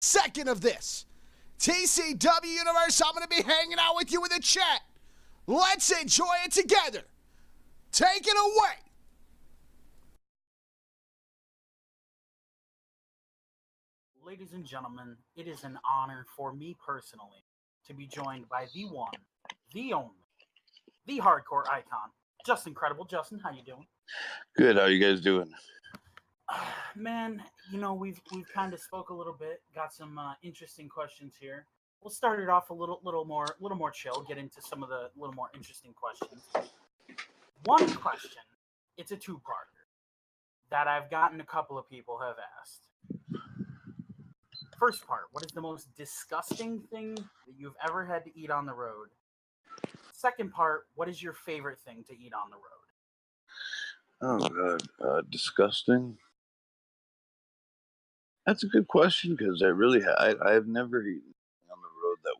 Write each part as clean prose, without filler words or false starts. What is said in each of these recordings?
second of this. TCW Universe, I'm going to be hanging out with you in the chat. Let's enjoy it together. Take it away. Ladies and gentlemen, it is an honor for me personally to be joined by the one, the only, the hardcore icon, Justin Credible. Justin, how you doing? Good. How you guys doing? Man, you know, we've kind of spoke a little bit, got some interesting questions here. We'll start it off a little more chill, get into some of the little more interesting questions. One question, it's a two-parter that I've gotten a couple of people have asked. First part, what is the most disgusting thing that you've ever had to eat on the road? Second part, what is your favorite thing to eat on the road? Oh God, disgusting. That's a good question because I've never eaten on the road that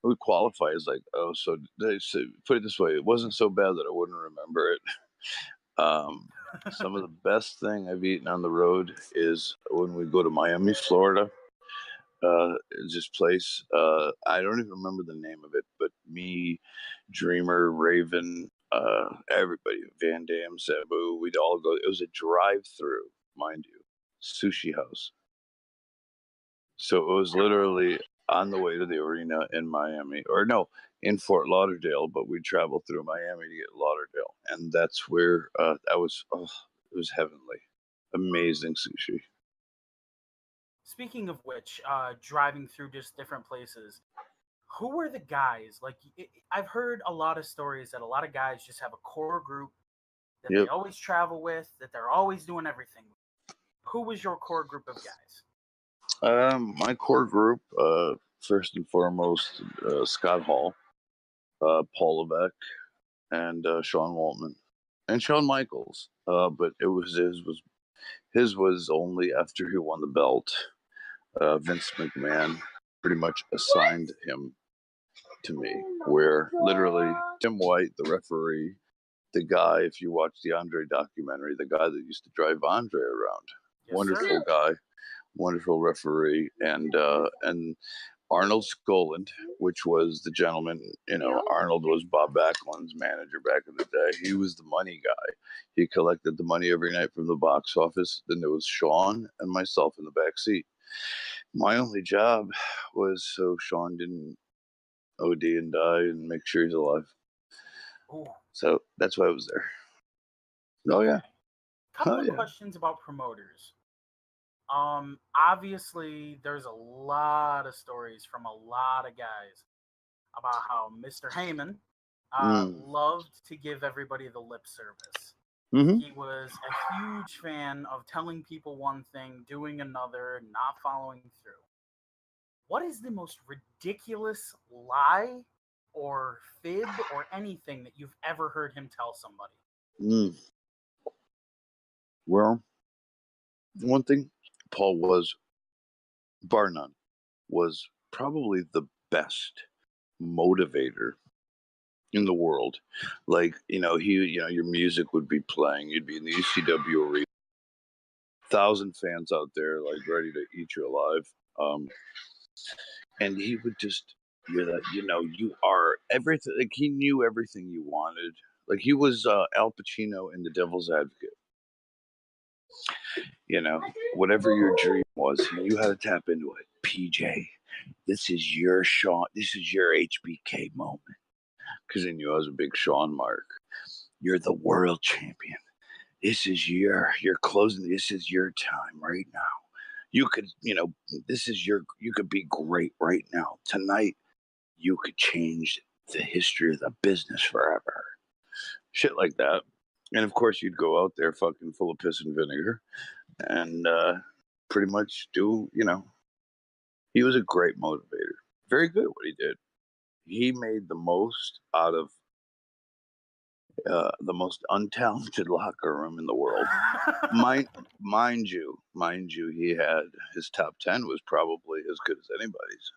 would qualify as like, oh, so they say, put it this way, it wasn't so bad that I wouldn't remember it. Some of the best thing I've eaten on the road is when we go to Miami, Florida. It's this place. I don't even remember the name of it, but me, Dreamer, Raven, everybody, Van Dam, Sabu, we'd all go. It was a drive-through, mind you, sushi house. So it was literally on the way to the arena in Miami, or no, in Fort Lauderdale, but we'd travel through Miami to get Lauderdale. And that's where it was heavenly. Amazing sushi. Speaking of which, driving through just different places, who were the guys? Like, I've heard a lot of stories that a lot of guys just have a core group that they always travel with, that they're always doing everything with. Who was your core group of guys? My core group, first and foremost, Scott Hall, Paul Levesque, and Sean Waltman, and Shawn Michaels. But his was only after he won the belt. Vince McMahon pretty much assigned him to me, where literally Tim White, the referee, the guy, if you watch the Andre documentary, the guy that used to drive Andre around, wonderful guy, wonderful referee, and Arnold Skoland, which was the gentleman, Arnold was Bob Backlund's manager back in the day. He was the money guy. He collected the money every night from the box office. Then there was Sean and myself in the back seat. My only job was so Sean didn't OD and die and make sure he's alive. Ooh. So that's why I was there. Oh, yeah. Couple of questions about promoters. Obviously, there's a lot of stories from a lot of guys about how Mr. Heyman loved to give everybody the lip service. Mm-hmm. He was a huge fan of telling people one thing, doing another, not following through. What is the most ridiculous lie or fib or anything that you've ever heard him tell somebody? Well, one thing, Paul was, bar none, was probably the best motivator in the world. Like, your music would be playing. You'd be in the ECW arena. 1,000 fans out there, like, ready to eat you alive. And he would just, you are everything. Like, he knew everything you wanted. Like, he was Al Pacino in The Devil's Advocate. Whatever your dream was, he knew how to tap into it. PJ, this is your Sean. This is your HBK moment. Because he knew I was a big Sean mark. You're the world champion. This is you're closing. This is your time right now. You could, you could be great right now. Tonight, you could change the history of the business forever. Shit like that. And of course, you'd go out there fucking full of piss and vinegar and pretty much do, he was a great motivator. Very good at what he did. He made the most out of the most untalented locker room in the world. Mind you, he had his top 10 was probably as good as anybody's.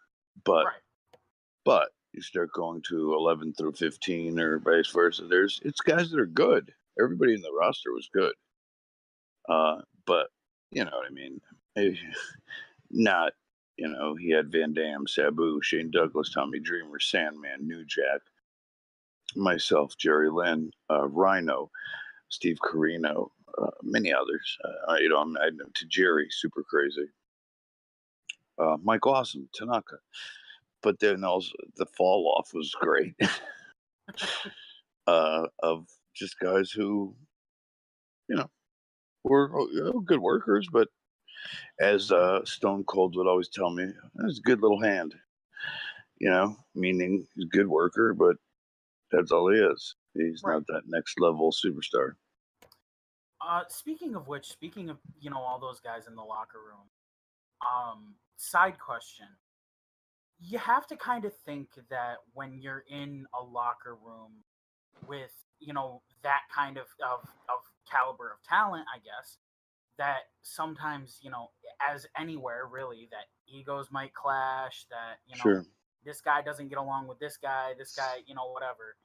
But you start going to 11 through 15 or vice versa. It's guys that are good. Everybody in the roster was good. But you know what I mean. not, he had Van Dam, Sabu, Shane Douglas, Tommy Dreamer, Sandman, New Jack, myself, Jerry Lynn, Rhino, Steve Carino, many others. I know Tajiri, super crazy. Mike Awesome, Tanaka. But then also the fall off was great. Of just guys who, were good workers, but as Stone Cold would always tell me, that's a good little hand. Meaning he's a good worker, but that's all he is. He's Right. not that next level superstar. Speaking of which, speaking of all those guys in the locker room, side question: you have to kind of think that when you're in a locker room with that kind of caliber of talent, I guess that sometimes as anywhere really, that egos might clash, that Sure. this guy doesn't get along with this guy, whatever.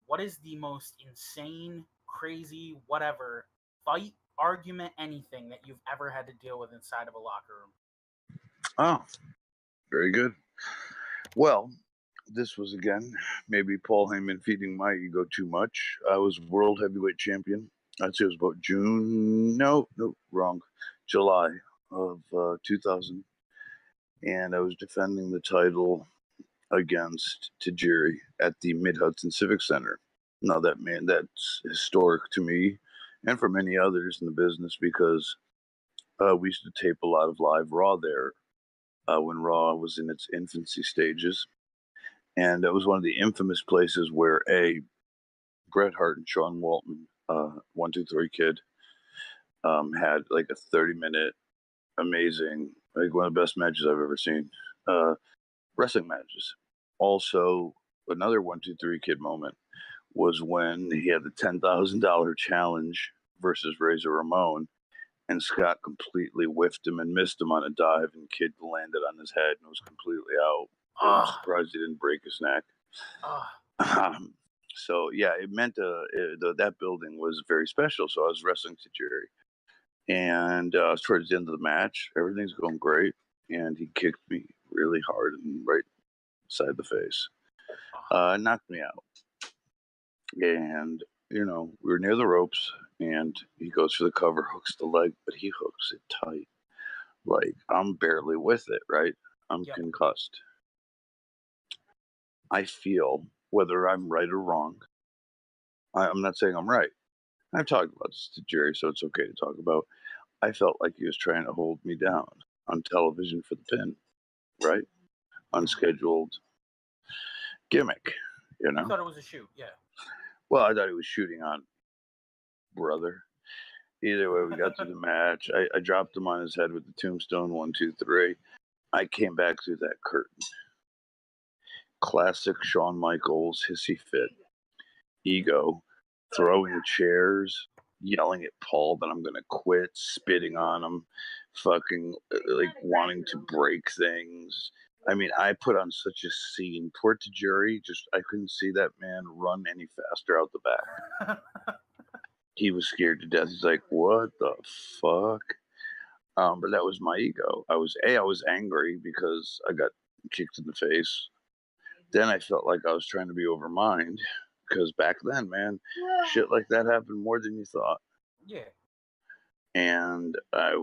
What is the most insane, crazy, whatever fight, argument, anything that you've ever had to deal with inside of a locker room? Oh, very good. Well, this was again maybe Paul Heyman feeding my ego too much. I was world heavyweight champion. I'd say it was about June. No, wrong. July of 2000, and I was defending the title against Tajiri at the Mid Hudson Civic Center. Now that's historic to me and for many others in the business because we used to tape a lot of live Raw there when Raw was in its infancy stages. And it was one of the infamous places where Bret Hart and Sean Waltman, 1-2-3 Kid, had like a 30-minute amazing, like one of the best matches I've ever seen. Wrestling matches. Also, another 1-2-3 Kid moment was when he had the $10,000 challenge versus Razor Ramon, and Scott completely whiffed him and missed him on a dive, and Kid landed on his head and was completely out. I'm surprised he didn't break his neck. So yeah, it meant that building was very special. So I was wrestling Tajiri, and towards the end of the match, everything's going great, and he kicked me really hard and right side the face, knocked me out, and we were near the ropes, and he goes for the cover, hooks the leg, but he hooks it tight, like I'm barely with it, right? I'm concussed. I feel, whether I'm right or wrong, I'm not saying I'm right. I've talked about this to Jerry, so it's okay to talk about. I felt like he was trying to hold me down on television for the pin, right? Unscheduled gimmick, I thought it was a shoot, yeah. Well, I thought he was shooting on brother. Either way, we got through the match. I dropped him on his head with the tombstone, 1, 2, 3. I came back through that curtain. Classic Shawn Michaels hissy fit, ego, throwing chairs, yelling at Paul that I'm gonna quit, spitting on him, fucking like wanting to break things. I mean, I put on such a scene. Poor Tajiri, I couldn't see that man run any faster out the back. He was scared to death. He's like, "What the fuck?" But that was my ego. I was angry because I got kicked in the face. Then I felt like I was trying to be overmind because back then, man, shit like that happened more than you thought. Yeah. And I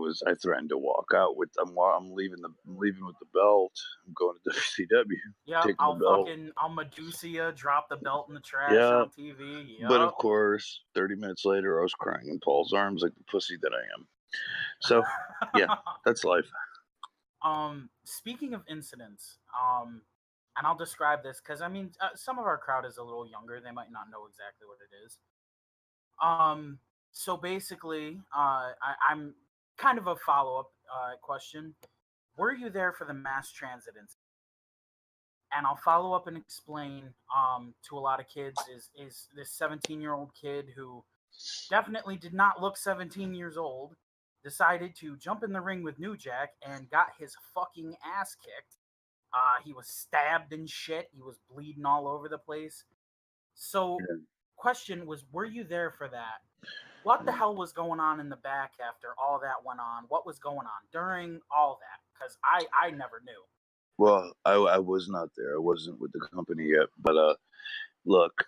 threatened to walk out with I'm leaving with the belt. I'm going to WCW. Yeah, I'll Medusa, drop the belt in the trash on TV. Yep. But of course, 30 minutes later, I was crying in Paul's arms like the pussy that I am. So, yeah, that's life. Speaking of incidents, and I'll describe this because I mean, some of our crowd is a little younger; they might not know exactly what it is. So basically, I'm kind of a follow-up question. Were you there for the mass transit incident? And I'll follow up and explain to a lot of kids is this 17-year-old kid who definitely did not look 17 years old, decided to jump in the ring with New Jack and got his fucking ass kicked. He was stabbed and shit. He was bleeding all over the place. So, question was, were you there for that? What the hell was going on in the back after all that went on? What was going on during all that? because I never knew. Well, I was not there. I wasn't with the company yet. But look,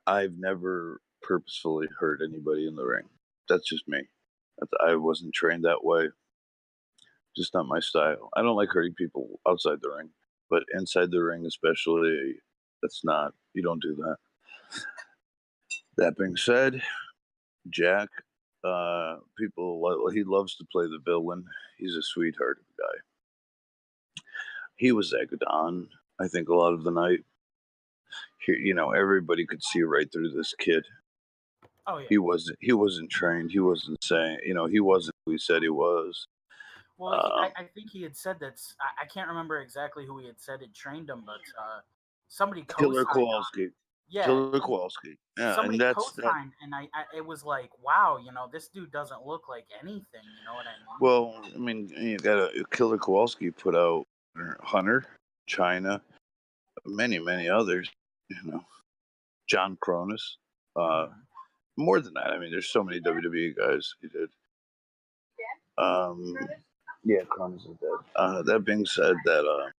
I've never purposefully hurt anybody in the ring. That's just me. I wasn't trained that way. Just not my style. I don't like hurting people outside the ring, but inside the ring, especially, that's not. You don't do that. That being said, Jack, he loves to play the villain. He's a sweetheart of a guy. He was egged on, I think, a lot of the night. Everybody could see right through this kid. Oh yeah. He wasn't trained. He wasn't saying, he wasn't who he said he was. Well, I think he had said that. I can't remember exactly who he had said had trained him, but somebody Killer co-signed. Kowalski. Yeah, Killer Kowalski. Yeah, somebody and that's co-signed, and I it was like, wow, this dude doesn't look like anything. You know what I mean? Well, I mean, you got a Killer Kowalski put out Hunter, China, many others. John Cronus. More than that, I mean, there's so many WWE guys he did. Yeah, Cronus is dead. That being said, that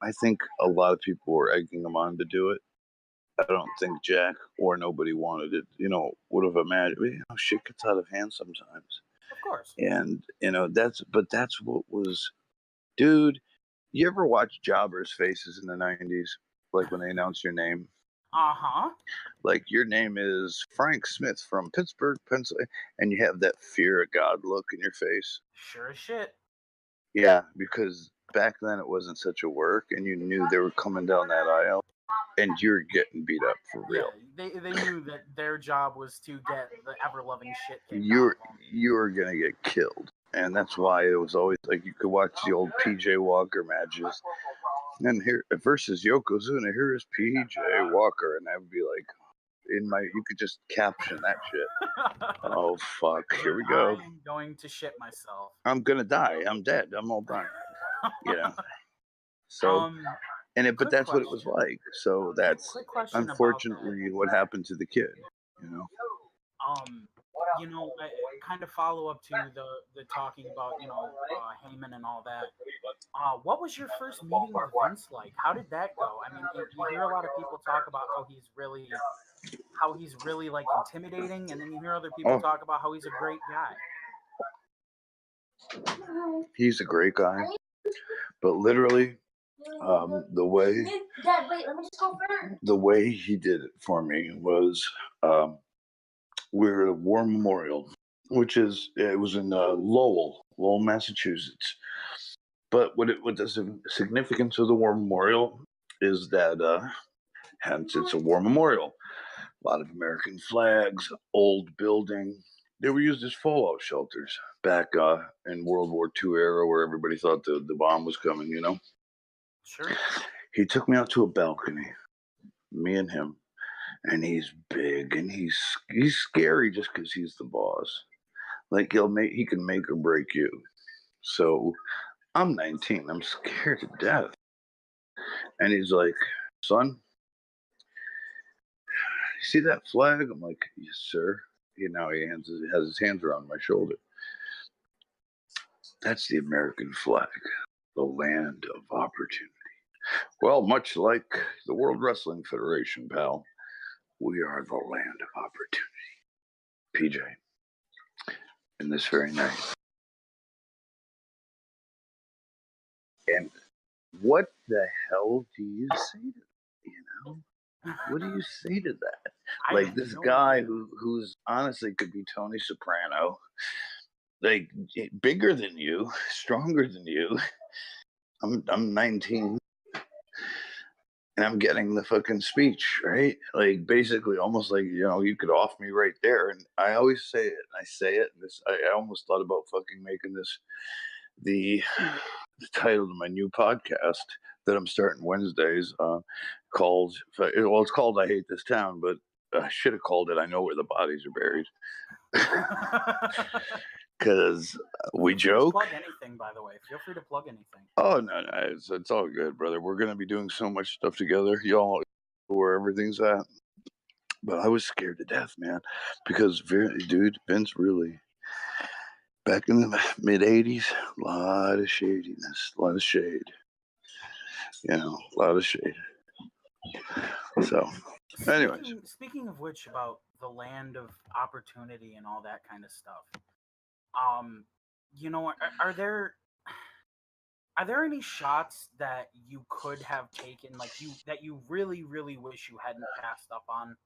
I think a lot of people were egging him on to do it. I don't think Jack or nobody wanted it. Would have imagined. Shit gets out of hand sometimes. Of course. And that's what was, dude. You ever watch jobbers' faces in the '90s, like when they announce your name? Like your name is Frank Smith from Pittsburgh, Pennsylvania, and you have that fear of God look in your face. Sure as shit. Yeah, because back then it wasn't such a work, and you knew they were coming down that aisle, and you're getting beat up for real. Yeah, they knew that their job was to get the ever-loving shit kicked you were gonna get killed, and that's why it was always like you could watch the old PJ Walker matches, and here versus Yokozuna, here is PJ Walker, and I would be like, you could just caption that shit. Oh fuck, here we go. I'm going to shit myself. I'm gonna die. I'm dead. I'm all done. So, but that's what it was like. So that's unfortunately what happened to the kid. Kind of follow up to the talking about Heyman and all that. What was your first meeting with Vince like? How did that go? I mean, you hear a lot of people talk about how he's really like intimidating, and then you hear other people talk about how he's a great guy. He's a great guy, but literally, the way he did it for me was, we were at a war memorial, which it was in Lowell, Massachusetts. But what the significance of the war memorial is that, hence it's a war memorial. A lot of American flags, old building. They were used as fallout shelters back in World War II era, where everybody thought the bomb was coming. Sure. He took me out to a balcony, me and him, and he's big and he's scary just because he's the boss. Like he can make or break you. So I'm 19. I'm scared to death. And he's like, son, you see that flag? I'm like, yes, sir. He has his hands around my shoulder. That's the American flag, the land of opportunity. Well, much like the World Wrestling Federation, pal, we are the land of opportunity. PJ, in this very night. And what the hell do you say to that? What do you say to that? Like this guy who's honestly could be Tony Soprano, like bigger than you, stronger than you. I'm 19. And I'm getting the fucking speech, right? Like basically almost like, you could off me right there. And I always say it, and I say it. And I almost thought about fucking making this the title of my new podcast that I'm starting Wednesdays, called, it's called I Hate This Town, but I should have called it I Know Where the Bodies Are Buried. Because we joke. Plug anything, by the way. Feel free to plug anything. Oh, no, it's all good, brother. We're going to be doing so much stuff together. Y'all know where everything's at. But I was scared to death, man. Because, dude, Vince really, Back in the mid 80s, a lot of shadiness, a lot of shade. A lot of shade. So, anyways. Speaking of which, about the land of opportunity and all that kind of stuff, are there any shots that you could have taken, like that you really, really wish you hadn't passed up on?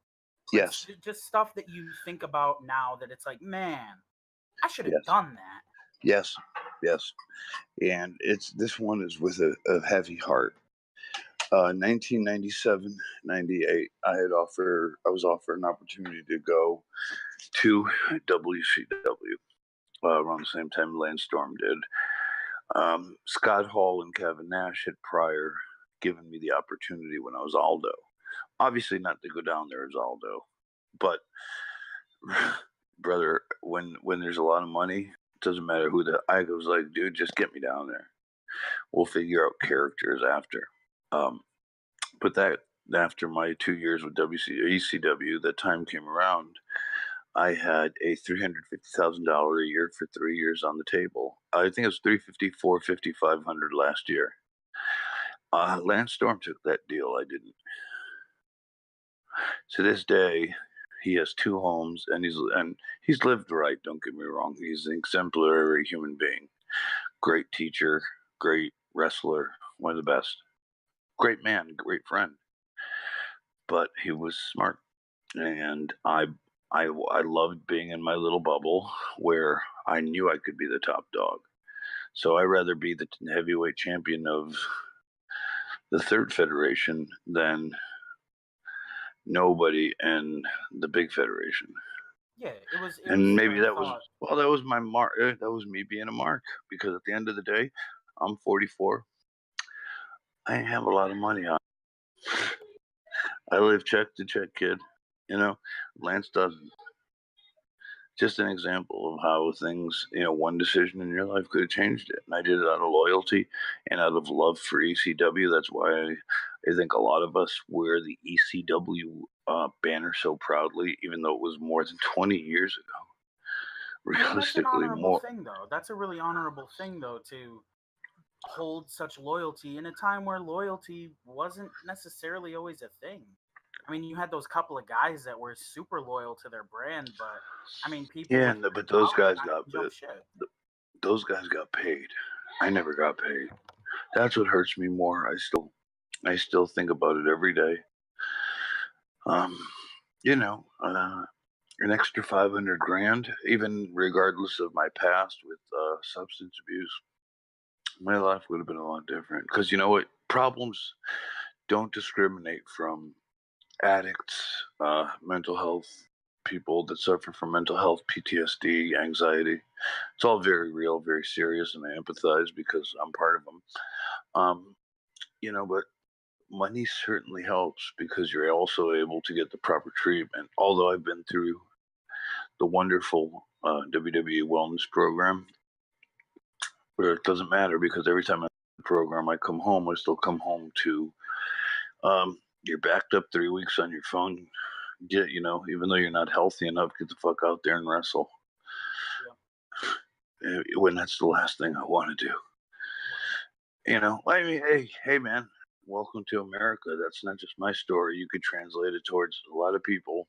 Like, Yes. just stuff that you think about now that it's like, man, I should have Yes. done that. Yes. And this one is with a heavy heart. 1997, 98, I was offered an opportunity to go to WCW around the same time Landstorm did. Scott Hall and Kevin Nash had prior given me the opportunity when I was Aldo. Obviously not to go down there as Aldo, but brother, when there's a lot of money, it doesn't matter who I was like, dude, just get me down there. We'll figure out characters after. But that after my 2 years with ECW, that time came around. I had a $350,000 a year for 3 years on the table. I think it was $350, $450, $500 last year. Lance Storm took that deal. I didn't. To this day, he has 2 homes, and he's lived right. Don't get me wrong. He's an exemplary human being, great teacher, great wrestler, one of the best, great man, great friend. But he was smart, and I loved being in my little bubble where I knew I could be the top dog. So I'd rather be the heavyweight champion of the 3rd federation than nobody in the big federation. Yeah, it was. And maybe that was my mark. That was me being a mark, because at the end of the day, I'm 44. I ain't have a lot of money on. I live check to check, kid. Lance doesn't. Just an example of how things, one decision in your life could have changed it. And I did it out of loyalty and out of love for ECW. That's why I think a lot of us wear the ECW banner so proudly, even though it was more than 20 years ago. Realistically, that's an honorable more. thing, though. That's a really honorable thing, though, to hold such loyalty in a time where loyalty wasn't necessarily always a thing. I mean, you had those couple of guys that were super loyal to their brand, but I mean, people. Yeah, but those guys those guys got paid. I never got paid. That's what hurts me more. I still think about it every day. An extra $500,000, even regardless of my past with substance abuse, my life would have been a lot different. Because you know what? Problems don't discriminate from addicts, mental health, people that suffer from mental health, PTSD, anxiety. It's all very real, very serious, and I empathize because I'm part of them. But money certainly helps because you're also able to get the proper treatment. Although I've been through the wonderful WWE wellness program, but it doesn't matter because every time I do the program, I come home. I still come home to you're backed up 3 weeks on your phone. Even though you're not healthy enough, get the fuck out there and wrestle. Yeah. When that's the last thing I want to do. I mean, hey, man, welcome to America. That's not just my story. You could translate it towards a lot of people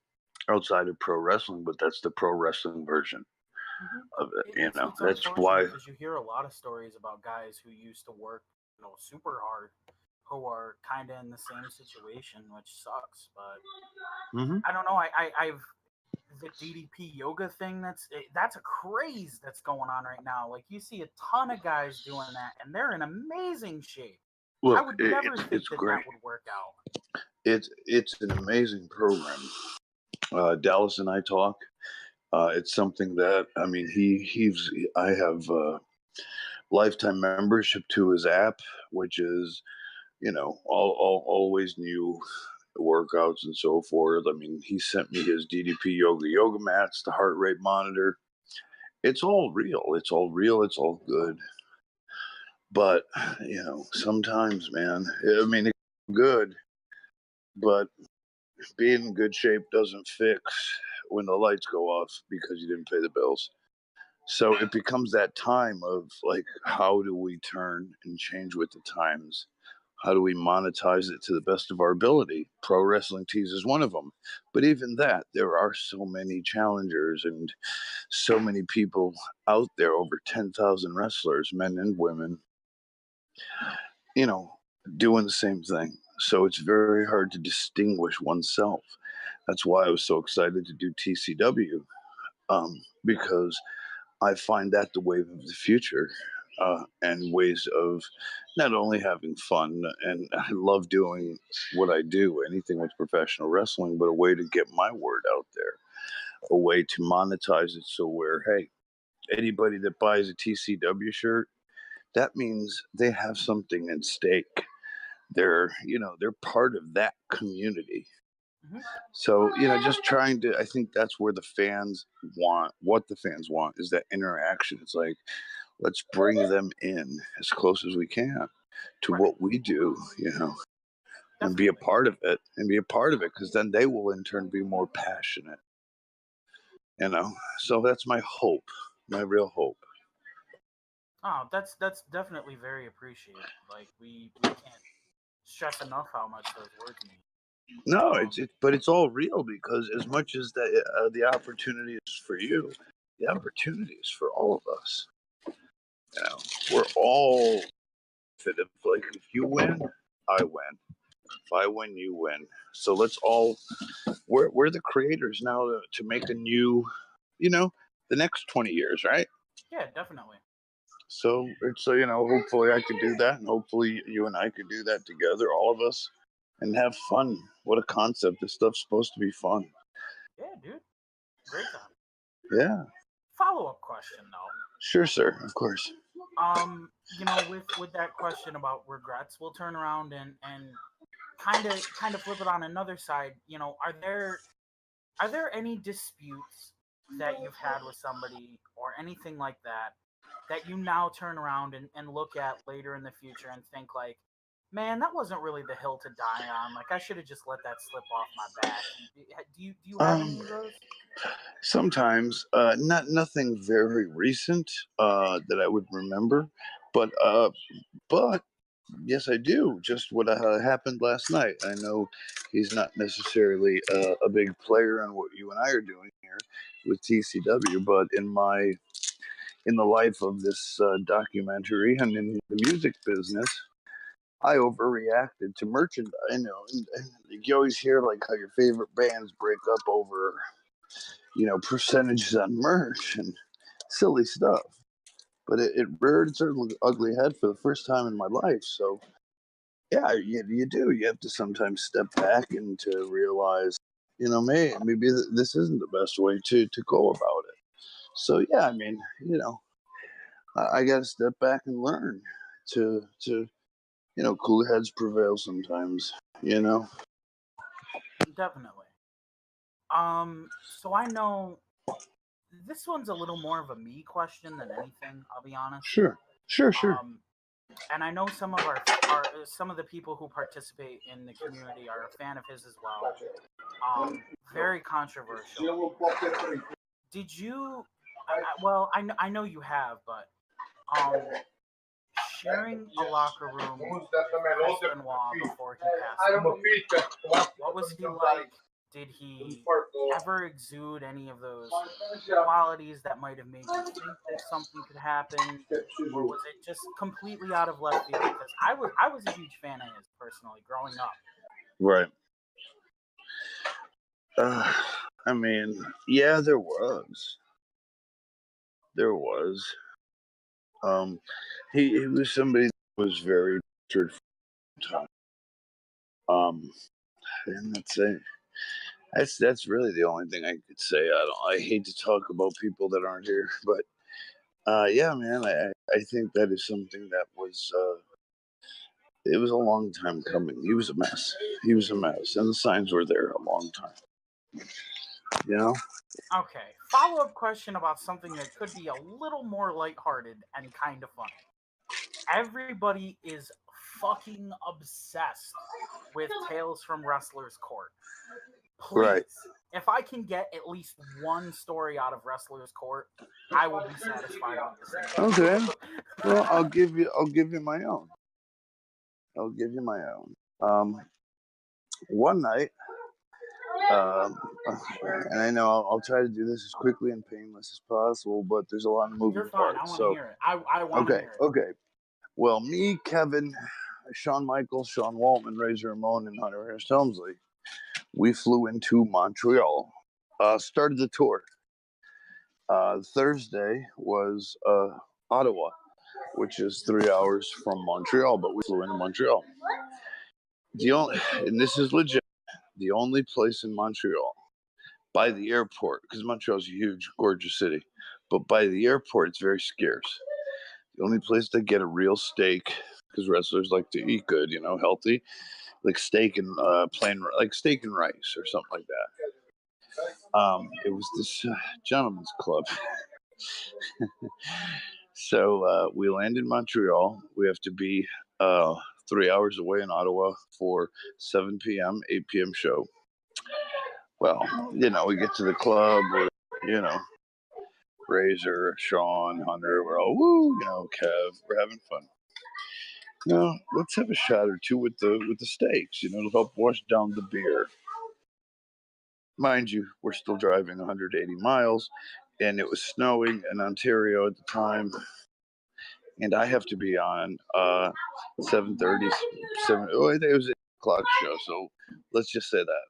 outside of pro wrestling, but that's the pro wrestling version of it. It's that's why. Because you hear a lot of stories about guys who used to work, super hard, who are kind of in the same situation, which sucks. But I don't know. I've the DDP Yoga thing. That's a craze that's going on right now. Like, you see a ton of guys doing that, and they're in amazing shape. Look, I would never think it's great. That would work out. It's an amazing program. Dallas and I talk. It's something that I have lifetime membership to his app, which is always new workouts and so forth. I mean, he sent me his DDP yoga mats, the heart rate monitor. It's all real. It's all real. It's all good. But sometimes, man, I mean, it's good, but being in good shape doesn't fix when the lights go off because you didn't pay the bills. So it becomes that time of like, how do we turn and change with the times? How do we monetize it to the best of our ability? Pro wrestling tees is one of them. But even that, there are so many challengers and so many people out there, over 10,000 wrestlers, men and women, you know, doing the same thing. So it's very hard to distinguish oneself. That's why I was so excited to do TCW, because I find that the wave of the future, and ways of not only having fun, and I love doing what I do, anything with professional wrestling, but a way to get my word out there, a way to monetize it so where, hey, anybody that buys a TCW shirt, that means they have something at stake. They're part of that community. Mhm. So, just trying to, I think that's where the fans what the fans want is that interaction. It's like, let's bring them in as close as we can to Right. what we do, and be a Definitely. part of it because then they will in turn be more passionate, So that's my hope, my real hope. Oh, that's definitely very appreciated. Like we can't stress enough how much those words mean. No, Um, but it's all real because as much as the opportunity is for you, the opportunity is for all of us. You know, we're all fit. If you win, I win. If I win, you win. So let's all we're the creators now to make a new, the next 20 years, right? yeah, definitely. So it's hopefully I could do that, and hopefully you and I could do that together, all of us, and have fun. What a concept! This stuff's supposed to be fun. Yeah, dude. Great time. Yeah, Follow up question though. sure, sir. Of course. With that question about regrets, we'll turn around and kind of flip it on another side. Are there any disputes that you've had with somebody or anything like that you now turn around and look at later in the future and think like, man, that wasn't really the hill to die on. Like I should have just let that slip off my back. Do you have any Um, of those? Sometimes, nothing very recent that I would remember, but yes, I do. Just what happened last night. I know he's not necessarily a big player in what you and I are doing here with TCW, but in the life of this documentary and in the music business, I overreacted to merchandise. And you always hear like how your favorite bands break up over percentages on merch and silly stuff. But it reared its ugly head for the first time in my life. So yeah, you do. You have to sometimes step back and to realize, maybe this isn't the best way to go about it. So yeah, I mean, I got to step back and learn to cooler heads prevail sometimes. You know. Definitely. So I know this one's a little more of a me question than anything, I'll be honest. Sure. Sure. Sure. Um, and I know some of the people who participate in the community are a fan of his as well. Very controversial. Did you? Well, I know you have, but sharing a locker room with Chris Benoit before he passed away. What was he like? Did he ever exude any of those qualities that might have made you think that something could happen, or was it just completely out of left field? Because I was a huge fan of his personally growing up. Right. Uh, I mean, yeah, there was. There was. Um, he was somebody that was very nurtured from time. Um, and that's really the only thing I could say. I hate to talk about people that aren't here, but yeah, man, I think that is something that was it was a long time coming. He was a mess. He was a mess, and the signs were there a long time. You know. Okay, follow up question about something that could be a little more lighthearted and kind of funny. Everybody is fucking obsessed with Tales from Wrestler's Court. Please, Right. if I can get at least one story out of Wrestler's Court, I will be satisfied with this interview. Okay. Well, I'll give you my own. I'll give you my own. One night, um, and I know I'll try to do this as quickly and painless as possible, but there's a lot of moving You're fine. parts. I want to hear it. I want to hear it. Okay. Well, me, Kevin, Shawn Michaels, Sean Waltman, Razor Ramon, and Hunter Hearst Helmsley, we flew into Montreal. Started the tour. Thursday was Ottawa, which is 3 hours from Montreal, but we flew into Montreal. And this is legit, the only place in Montreal by the airport, because Montreal's a huge, gorgeous city, but by the airport, it's very scarce. The only place to get a real steak, because wrestlers like to eat good, healthy, like steak and like steak and rice or something like that. It was this gentleman's club. So we land in Montreal. We have to be 3 hours away in Ottawa for 7 p.m., 8 p.m. show. Well, we get to the club, Razor, Sean, Hunter, we're all woo, Kev, we're having fun. Let's have a shot or two with the steaks, to help wash down the beer. Mind you, we're still driving 180 miles, and it was snowing in Ontario at the time, and I have to be on 7:30, it was 8 o'clock show, so let's just say that.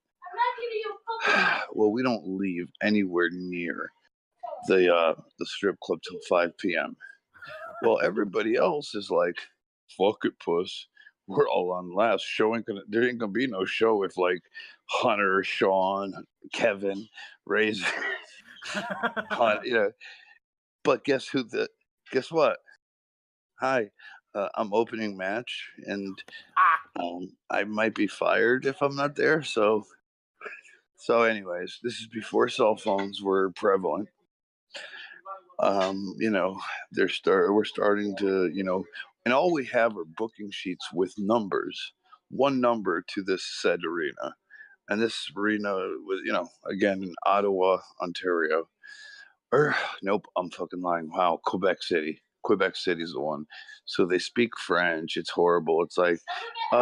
Well, we don't leave anywhere near the strip club till 5 p.m. Well, everybody else is like, fuck it, puss. We're all on last. There ain't gonna be no show if like Hunter, Sean, Kevin, Razor, Hunt, But guess what? Hi, I'm opening match, and I might be fired if I'm not there. So anyways, this is before cell phones were prevalent. We're starting to, and all we have are booking sheets with numbers, one number to this said arena. And this arena was, again, in Ottawa, Ontario. Nope, I'm fucking lying. Wow, Quebec City. Quebec City's the one. So they speak French. It's horrible. It's like,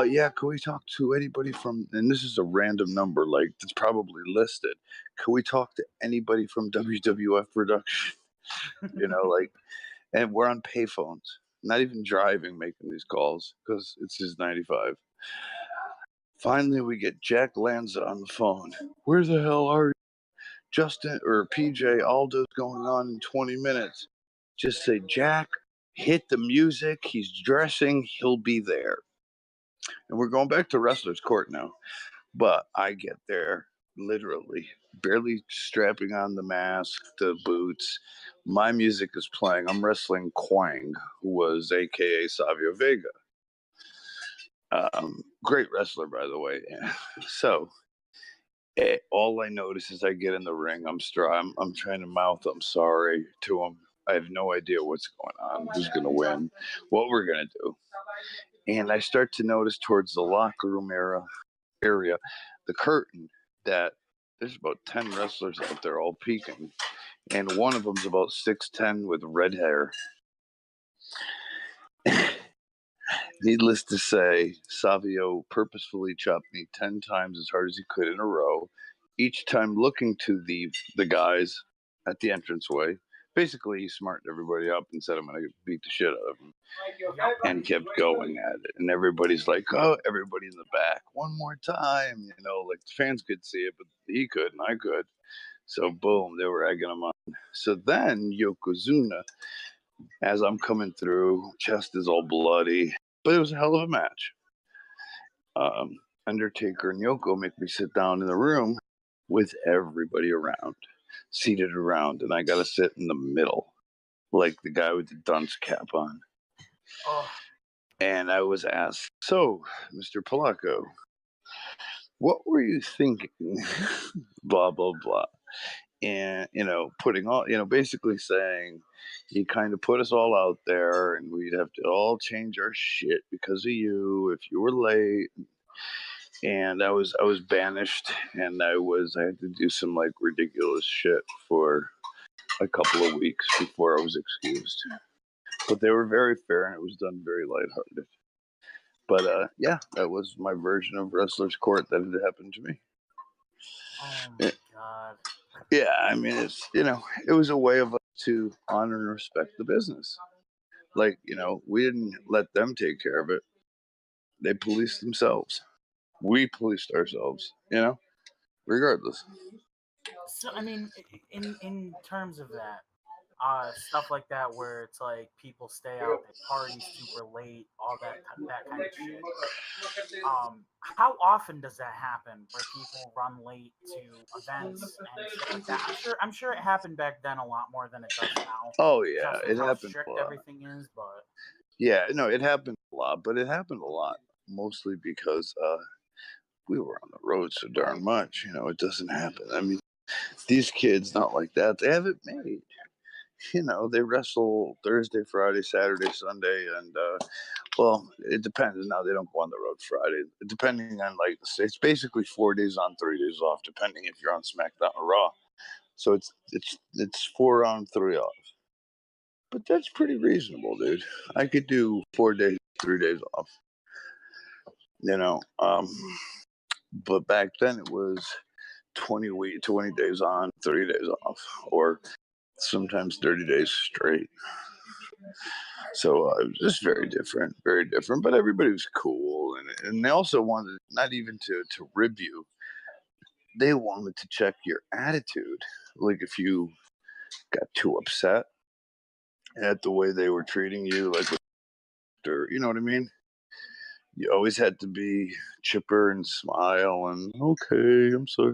yeah, can we talk to anybody from, and this is a random number, like, that's probably listed. Can we talk to anybody from WWF production? And we're on payphones, not even driving, making these calls because it's his 95. Finally, we get Jack Lanza on the phone. Where the hell are you? Justin or PJ Aldo's going on in 20 minutes. Just say, Jack, hit the music. He's dressing. He'll be there. And we're going back to Wrestler's Court now. But I get there literally barely strapping on the mask, the boots. My music is playing. I'm wrestling Quang, who was AKA Savio Vega. Great wrestler, by the way. So all I notice is I get in the ring. I'm trying to mouth "I'm sorry" to him. I have no idea what's going on, who's going to win, what we're going to do. And I start to notice towards the locker room area, the curtain, that there's about 10 wrestlers out there all peeking. And one of them's about 6'10" with red hair. Needless to say, Savio purposefully chopped me 10 times as hard as he could in a row, each time looking to the guys at the entranceway. Basically, he smartened everybody up and said, I'm going to beat the shit out of him. And kept going at it. And everybody's like, oh, everybody in the back, one more time. Like the fans could see it, but he could and I could. So boom, they were egging him on. So then Yokozuna, as I'm coming through, chest is all bloody, but it was a hell of a match. Undertaker and Yoko make me sit down in the room with everybody around, seated around, and I got to sit in the middle, like the guy with the dunce cap on. Oh. And I was asked, so, Mr. Polacco, what were you thinking? Blah, blah, blah. And, putting all, basically saying, he kind of put us all out there and we'd have to all change our shit because of you if you were late. and I was banished, and I had to do some like ridiculous shit for a couple of weeks before I was excused. But they were very fair, and it was done very lighthearted. But yeah, that was my version of wrestler's court that had happened to me. Oh my god. Yeah, I mean, it's it was a way of us to honor and respect the business. Like, we didn't let them take care of it. They policed themselves. We policed ourselves, regardless. So I mean, in terms of that, stuff like that where it's like people stay out, they party super late, all that kind of shit. How often does that happen where people run late to events and shit like that? I'm sure it happened back then a lot more than it does now, Oh yeah, just with it how happened a strict lot. everything is. But Yeah, no, it happened a lot, but it happened a lot mostly because we were on the road so darn much. It doesn't happen. I mean, these kids not like that. They have it made. They wrestle Thursday, Friday, Saturday, Sunday, and well, it depends. Now they don't go on the road Friday, depending on like it's basically 4 days on, 3 days off, depending if you're on SmackDown or Raw. So it's 4 on, 3 off. But that's pretty reasonable, dude. I could do 4 days, 3 days off. You know, um, but back then it was 20 days on, 30 days off, or sometimes 30 days straight. So it was just very different, very different. But everybody was cool, and they also wanted not even to rib you. They wanted to check your attitude, like if you got too upset at the way they were treating you, like, or you know what I mean. You always had to be chipper and smile and okay, I'm sorry,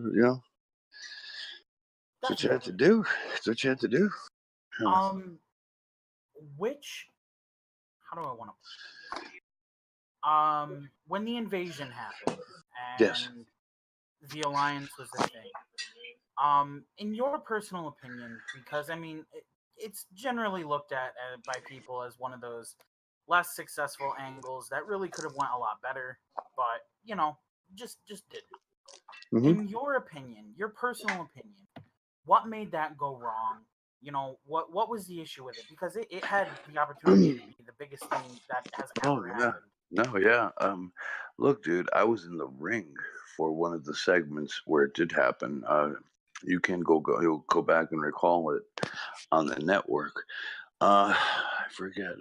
That's what you had to definitely, do. That's what you had to do. Yeah. um, which how do I want to? When the invasion happened Yes. and the alliance was a thing, in your personal opinion, because I mean, it's generally looked at by people as one of those less successful angles that really could have went a lot better, but just didn't. Hmm. In your opinion, your personal opinion, what made that go wrong? What was the issue with it? Because it had the opportunity to be the biggest thing that has Oh ever yeah. happened. No, yeah. Look, dude, I was in the ring for one of the segments where it did happen. You can you'll go back and recall it on the network. I forget.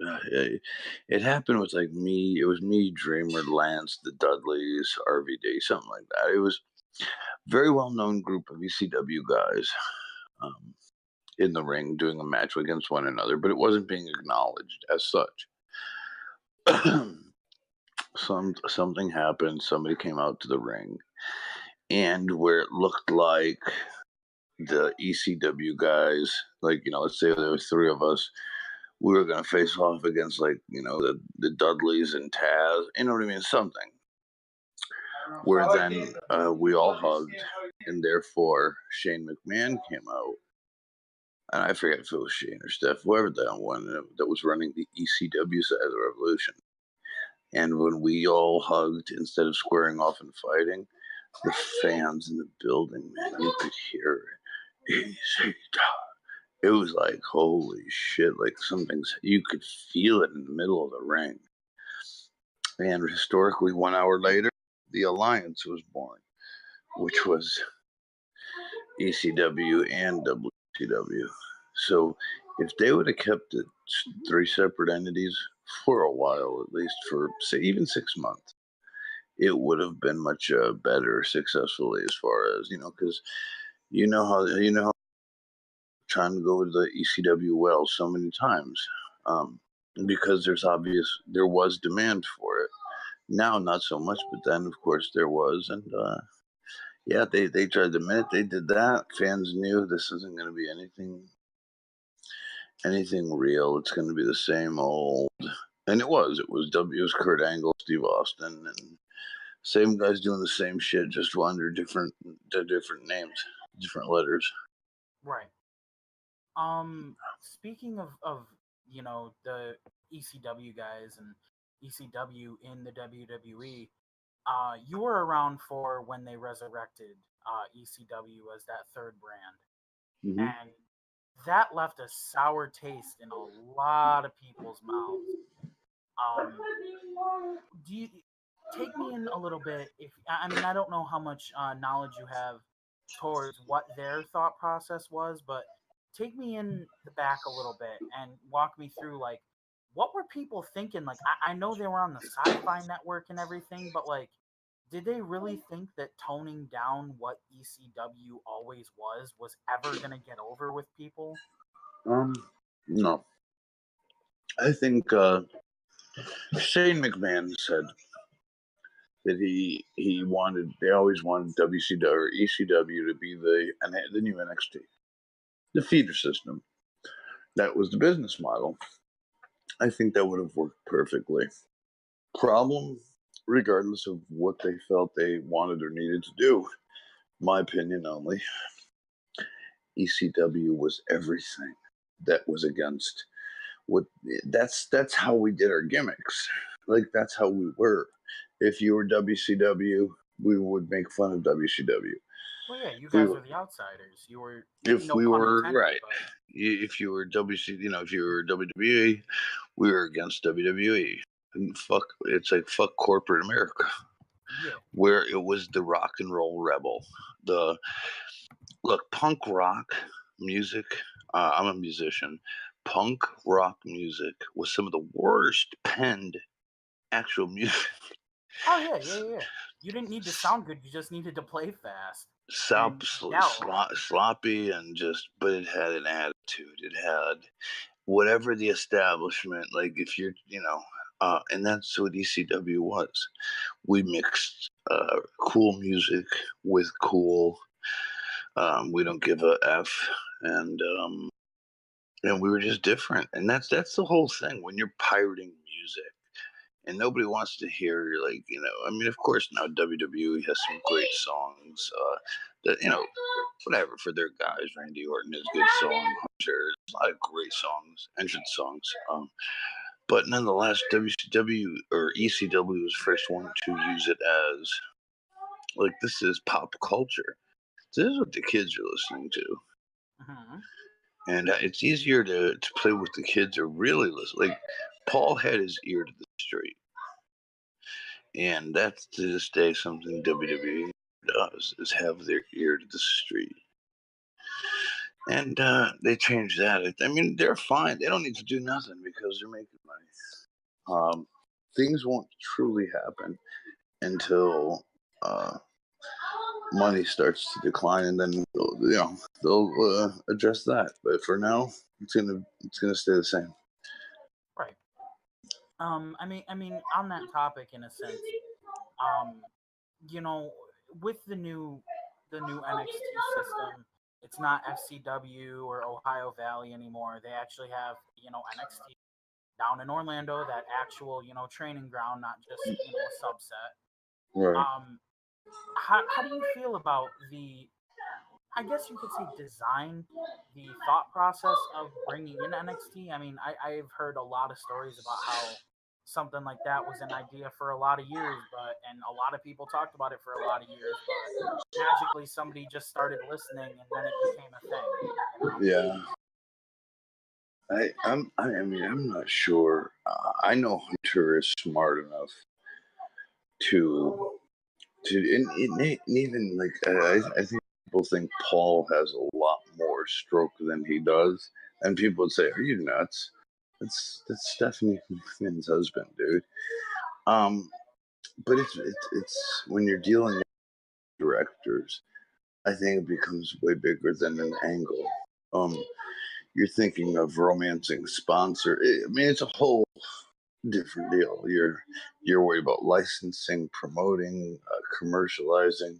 It happened with like me. It was me, Dreamer, Lance, the Dudleys, RVD, something like that. It was very well known group of ECW guys um, in the ring doing a match against one another, but it wasn't being acknowledged as such. Something happened. Somebody came out to the ring, and where it looked like the ECW guys, like let's say there was three of us, we were gonna face off against like the Dudleys and Taz. You know what I mean? Something where then we all hugged, and therefore Shane McMahon came out. And I forget if it was Shane or Steph, whoever that one that was running the ECW side of the Revolution. And when we all hugged instead of squaring off and fighting, the fans in the building, man, you could hear it. Easy. It was like, holy shit, like something's, you could feel it in the middle of the ring. And historically, 1 hour later, the Alliance was born, which was ECW and WCW. So if they would have kept it three separate entities for a while, at least for say even 6 months, it would have been much better successfully as far as because how trying to go with the ECW well so many times um, because there was demand for it. Now not so much, but then of course there was, and yeah, they tried the minute they did that, fans knew this isn't going to be anything real. It's going to be the same old, and it was Kurt Angle, Steve Austin, and same guys doing the same shit, just under different names, different letters. Right. Speaking of the ECW guys and ECW in the WWE, You were around for when they resurrected ECW as that third brand, Hmm. and that left a sour taste in a lot of people's mouths. Um, do you take me in a little bit? If I mean, I don't know how much knowledge you have towards what their thought process was, but take me in the back a little bit and walk me through like what were people thinking? Like I know they were on the Sci-Fi Network and everything, but like, did they really think that toning down what ECW always was ever gonna get over with people? No, I think Shane McMahon said that they always wanted WCW or ECW to be the new NXT, the feeder system. That was the business model. I think that would have worked perfectly. Problem, regardless of what they felt they wanted or needed to do, my opinion only, ECW was everything that was against what that's how we did our gimmicks. Like that's how we were. If you were WCW, we would make fun of WCW. Well, yeah, you If we guys were, are the outsiders. You were if no we pun were intended, right, but if you were if you were WWE, we were against WWE. And fuck, it's like fuck corporate America, yeah. where it was the rock and roll rebel. The look, punk rock music. I'm a musician. Punk rock music was some of the worst penned actual music. Oh yeah, yeah, yeah. You didn't need to sound good. You just needed to play fast and yell. Sloppy and just, but it had an attitude. It had whatever the establishment, like if you're, and that's what ECW was. We mixed cool music with cool. We don't give a f, and we were just different, and that's the whole thing. When you're pirating music, and nobody wants to hear like I mean, of course now WWE has some great songs. That whatever for their guys. Randy Orton has good song. Hunter, there's a lot of great songs, entrance songs. But nonetheless, WCW or ECW was the first one to use it as like this is pop culture. This is what the kids are listening to. Hmm. And it's easier to play with the kids or really listen. Like Paul had his ear to the street, and that's to this day something WWE does is have their ear to the street. And they changed that. I mean, they're fine. They don't need to do nothing because they're making money. Things won't truly happen until money starts to decline, and then they'll address that. But for now, it's gonna stay the same. Right. I mean, on that topic, in a sense, um, you know, with the new NXT system, it's not FCW or Ohio Valley anymore. They actually have NXT down in Orlando, that actual training ground, not just a subset. Right. Um, how do you feel about the, I guess you could say, design, the thought process of bringing in NXT? I mean, I've heard a lot of stories about how something like that was an idea for a lot of years, and a lot of people talked about it for a lot of years, but magically somebody just started listening and then it became a thing, you know? Yeah. I mean, I'm not sure. I know Hunter is smart enough to and even like I think people think Paul has a lot more stroke than he does, and people would say, "Are you nuts?" That's Stephanie McMahon's husband, dude. Um, but it's when you're dealing with directors, I think it becomes way bigger than an angle. Um, you're thinking of romancing sponsor. I mean, it's a whole different deal. You're worried about licensing, promoting, commercializing,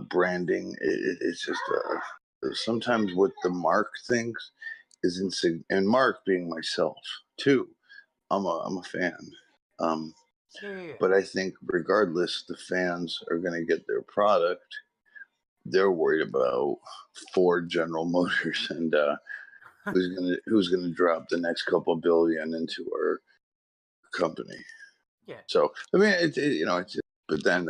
branding. It's just sometimes what the mark thinks is insignificant. And Mark being myself too, I'm a fan. Um, Yeah, yeah, yeah. but I think regardless, the fans are going to get their product. They're worried about Ford, General Motors, and who's gonna drop the next couple billion into our company. Yeah. So I mean, it's But then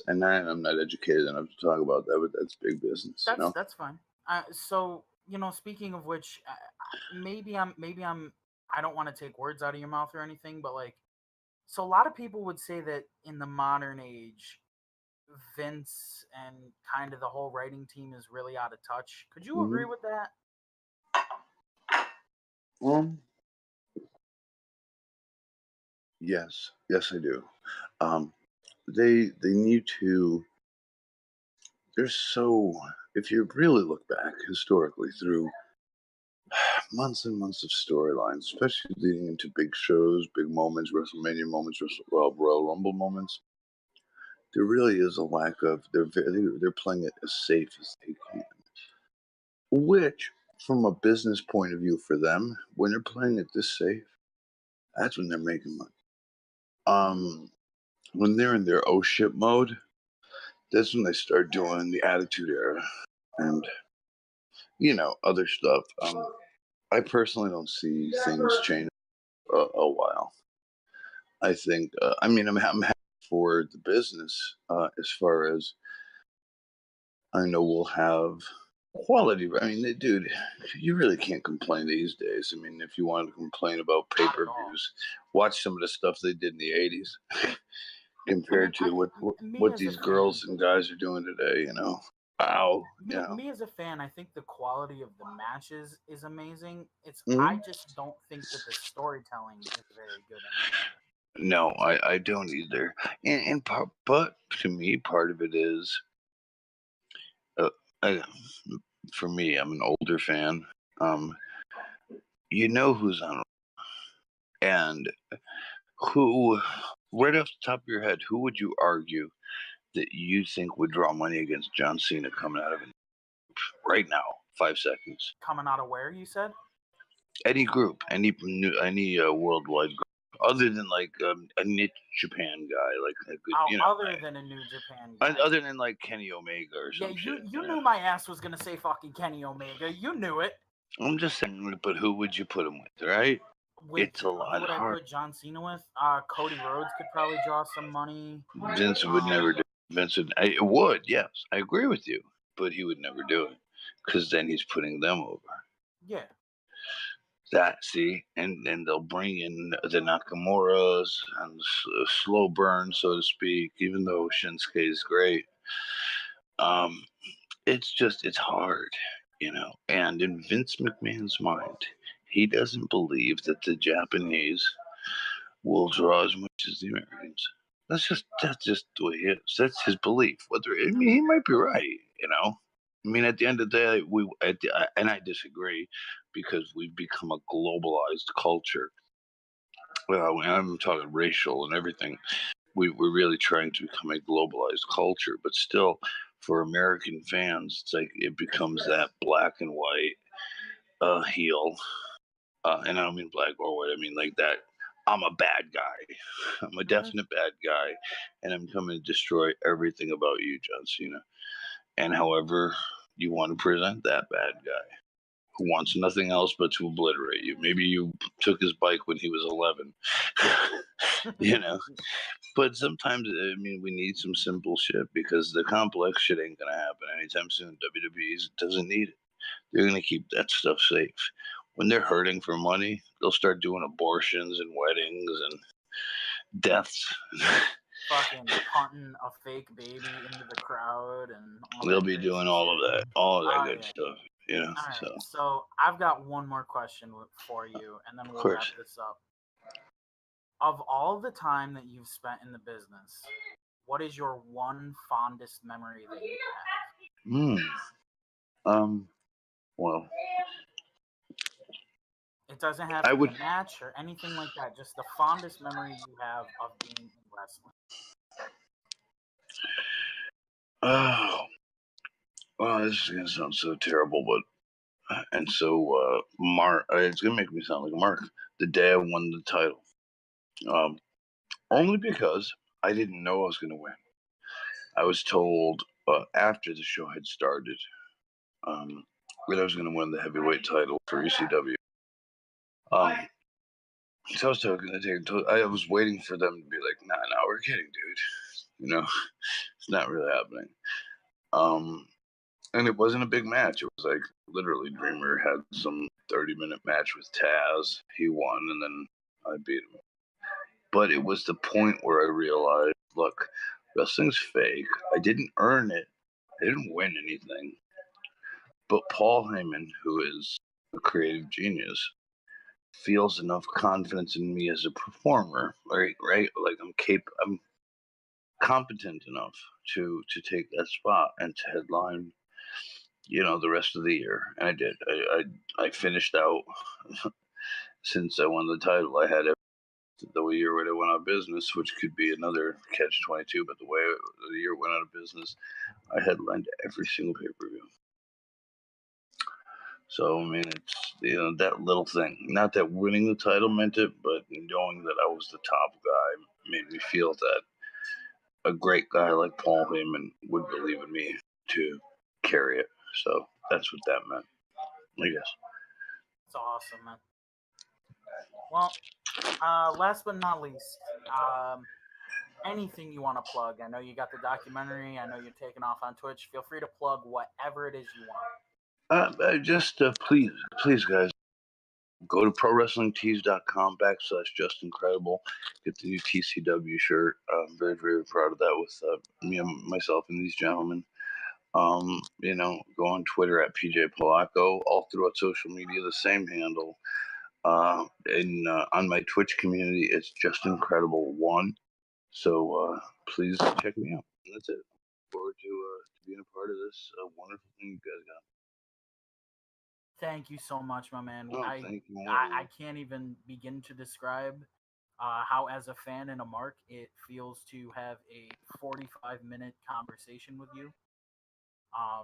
I'm not educated enough to talk about that, but that's big business, you know? That's fine. So speaking of which, maybe I don't want to take words out of your mouth or anything, but like, so a lot of people would say that in the modern age, Vince and kind of the whole writing team is really out of touch. Could you agree with that? Yes, I do. They need to. They're so. If you really look back historically through months and months of storylines, especially leading into big shows, big moments, WrestleMania moments, Royal Rumble moments, there really is a lack of. They're playing it as safe as they can, which, from a business point of view for them, when they're playing it this safe, that's when they're making money. When they're in their oh shit mode, that's when they start doing the Attitude Era and other stuff. I personally don't see things change a while. I think. I'm happy for the business as far as I know we'll have quality. I mean, dude, you really can't complain these days. I mean, if you want to complain about pay-per-views, watch some of the stuff they did in the '80s compared to what these girls and guys are doing today. Wow. Me as a fan, I think the quality of the matches is amazing. Mhm. I just don't think that the storytelling is very good anymore. No, I don't either. But to me, part of it is, I, for me, I'm an older fan. You know who's on, and who, right off the top of your head, who would you argue that you think would draw money against John Cena coming out of it right now? 5 seconds. Coming out of where, you said? Any group, any worldwide group. Other than like a niche Japan guy, like a good, other than a New Japan guy. Other than like Kenny Omega or something. Yeah, you knew my ass was gonna say fucking Kenny Omega. You knew it. I'm just saying, but who would you put him with, right? It's a lot who would hard. I put John Cena with? Cody Rhodes could probably draw some money. Vince would never do. It would, yes, I agree with you, but he would never do it because then he's putting them over. Yeah. And then they'll bring in the Nakamura's and slow burn, so to speak. Even though Shinsuke is great, it's hard, And in Vince McMahon's mind, he doesn't believe that the Japanese will draw as much as the Americans. That's just the way it is. That's his belief. He might be right, at the end of the day, and I disagree because we've become a globalized culture. Well, I'm talking racial and everything. We're really trying to become a globalized culture, but still, for American fans, it's like it becomes that black and white heel. And I don't mean black or white. I mean like that. I'm a bad guy. I'm a definite bad guy, and I'm coming to destroy everything about you, John Cena. And however you want to present that bad guy who wants nothing else but to obliterate you. Maybe you took his bike when he was 11, But sometimes, we need some simple shit because the complex shit ain't going to happen anytime soon. WWE doesn't need it. They're going to keep that stuff safe. When they're hurting for money, they'll start doing abortions and weddings and deaths. Fucking punting a fake baby into the crowd and all they'll that be doing shit. all of that good stuff. All right, so I've got one more question for you, and then we'll wrap this up. Of all the time that you've spent in the business, what is your one fondest memory that you have? Well, it doesn't have to be a match or anything like that. Just the fondest memory you have of being in wrestling. Oh, well, this is gonna sound so terrible, but Mark, it's gonna make me sound like Mark. The day I won the title, only because I didn't know I was gonna win. I was told after the show had started that I was gonna win the heavyweight title for ECW. So I was talking to I was waiting for them to be like, nah, we're kidding, dude. It's not really happening. And it wasn't a big match. It was like literally Dreamer had some 30-minute match with Taz. He won, and then I beat him. But it was the point where I realized, look, wrestling's fake. I didn't earn it. I didn't win anything. But Paul Heyman, who is a creative genius, feels enough confidence in me as a performer, right? Like I'm competent enough to take that spot and to headline, the rest of the year. And I did. I finished out since I won the title. I had the year where they went out of business, which could be another catch-22. But the way the year went out of business, I headlined every single pay-per-view. So, I mean, it's, that little thing. Not that winning the title meant it, but knowing that I was the top guy made me feel that a great guy like Paul Heyman would believe in me to carry it. So that's what that meant, I guess. It's awesome, man. Well, last but not least, anything you want to plug. I know you got the documentary. I know you're taking off on Twitch. Feel free to plug whatever it is you want. Just please, guys, go to prowrestlingtees.com/justincredible. Get the new TCW shirt. I'm very, very proud of that with me and myself and these gentlemen. Go on Twitter at PJ Polacco. All throughout social media, the same handle. And on my Twitch community, it's Just Incredible 1. So please check me out. And that's it. Look forward to being a part of this wonderful thing you guys got. Thank you so much, my man. Thank you. I can't even begin to describe how, as a fan and a mark, it feels to have a 45-minute conversation with you.